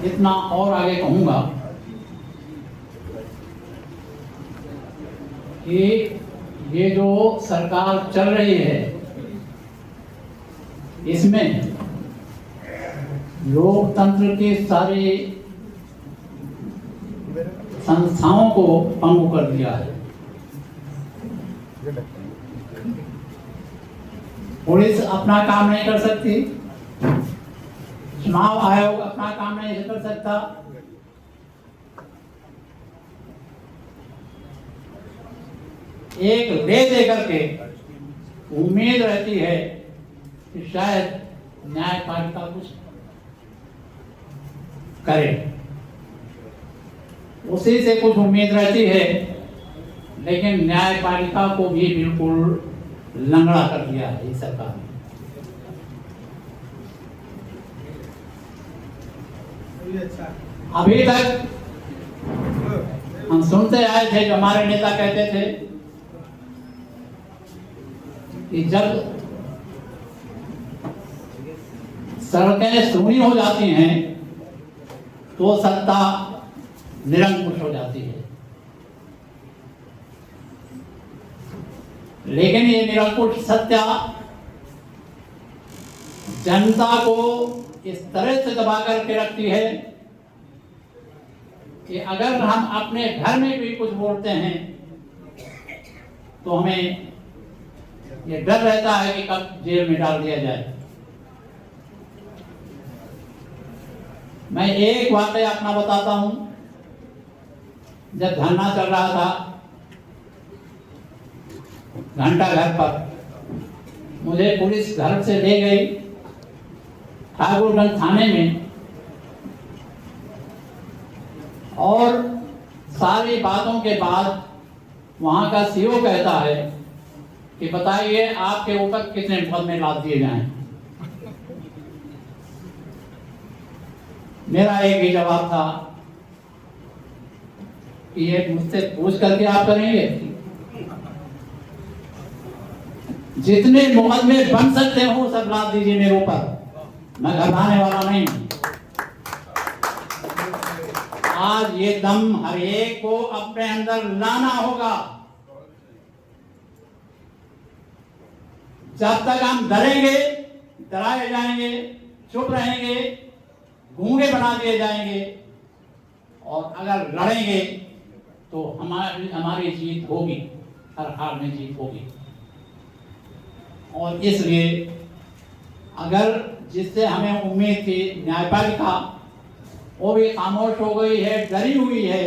इतना और आगे कहूँगा कि ये जो सरकार चल रही है इसमें लोकतंत्र की सारी संस्थाओं को पंगु कर दिया है। पुलिस अपना काम नहीं कर सकती, चुनाव आयोग अपना काम नहीं कर सकता, एक दे करके उम्मीद रहती है कि शायद न्यायपालिका कुछ करे, उसी से कुछ उम्मीद रहती है, लेकिन न्यायपालिका को भी बिल्कुल लंगड़ा कर दिया है इस सरकार ने। अभी तक हम सुनते आए थे, जो हमारे नेता कहते थे कि जब सड़कें सूनी हो जाती हैं तो सत्ता निरंकुश हो जाती है। लेकिन ये निरंकुश सत्ता जनता को इस तरह से दबा करके रखती है कि अगर हम अपने घर में भी कुछ बोलते हैं तो हमें ये डर रहता है कि कब जेल में डाल दिया जाए। मैं एक वाकया अपना बताता हूं। जब धरना चल रहा था घंटा घर पर, मुझे पुलिस घर से ले गई ठाकुरगंज थाने में, और सारी बातों के बाद वहां का सीओ कहता है कि बताइए आपके ऊपर कितने मुकदमे लाद दिए जाएं। मेरा एक ही जवाब था कि ये मुझसे पूछ करके आप करेंगे, जितने मुकदमे बन सकते हो सब लाद दीजिए मेरे ऊपर, मैं घबराने वाला नहीं। आज ये दम हर एक को अपने अंदर लाना होगा। जब तक हम डरेंगे, डराए जाएंगे, चुप रहेंगे, गूंगे बना दिए जाएंगे, और अगर लड़ेंगे तो हमारी जीत होगी, हर हाल में जीत होगी। और इसलिए अगर जिससे हमें उम्मीद थी न्यायपालिका, वो भी खामोश हो गई है, डरी हुई है,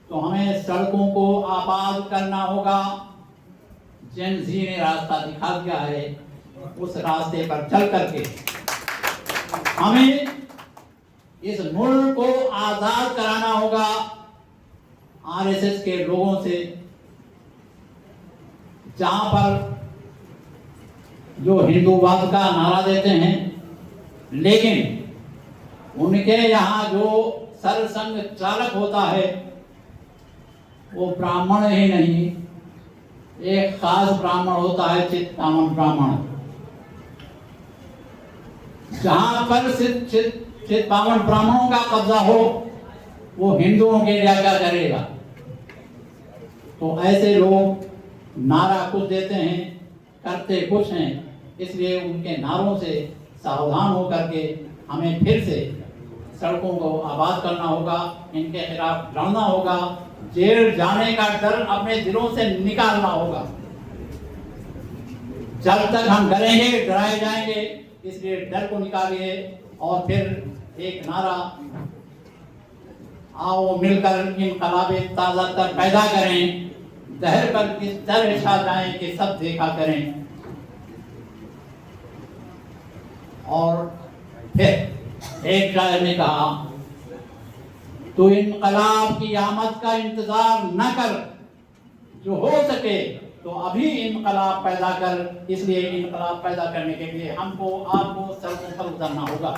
तो हमें सड़कों को आबाद करना होगा। जेन जी ने रास्ता दिखा दिया है, उस रास्ते पर चल करके हमें इस मुल्क को आजाद कराना होगा आरएसएस के लोगों से, जहां पर जो हिंदूवाद का नारा देते हैं, लेकिन उनके यहाँ जो सरसंघ चालक होता है वो ब्राह्मण ही नहीं, एक खास ब्राह्मण होता है, चित्तामन ब्राह्मण। जहां पर चित्तामन ब्राह्मणों का कब्जा हो, वो हिंदुओं के लिए क्या करेगा। तो ऐसे लोग नारा कुछ देते हैं, करते कुछ हैं। इसलिए उनके नारों से सावधान होकर के हमें फिर से सड़कों को आबाद करना होगा, इनके खिलाफ लड़ना होगा, जेल जाने का डर अपने दिलों से निकालना होगा। जब तक हम डरेंगे, डराए जाएंगे, इसलिए डर को निकालिए और फिर एक नारा, आओ मिलकर इनकलाबे ताज़ा तर पैदा करें, दहर पर किस तरह छा जाए कि सब देखा करें। और फिर एक शायर ने कहा, तो इनकलाब की आमद का इंतजार न कर, जो हो सके तो अभी इनकलाब पैदा कर। इसलिए इनकलाब पैदा करने के लिए हमको आपको सड़कों पर उतरना होगा।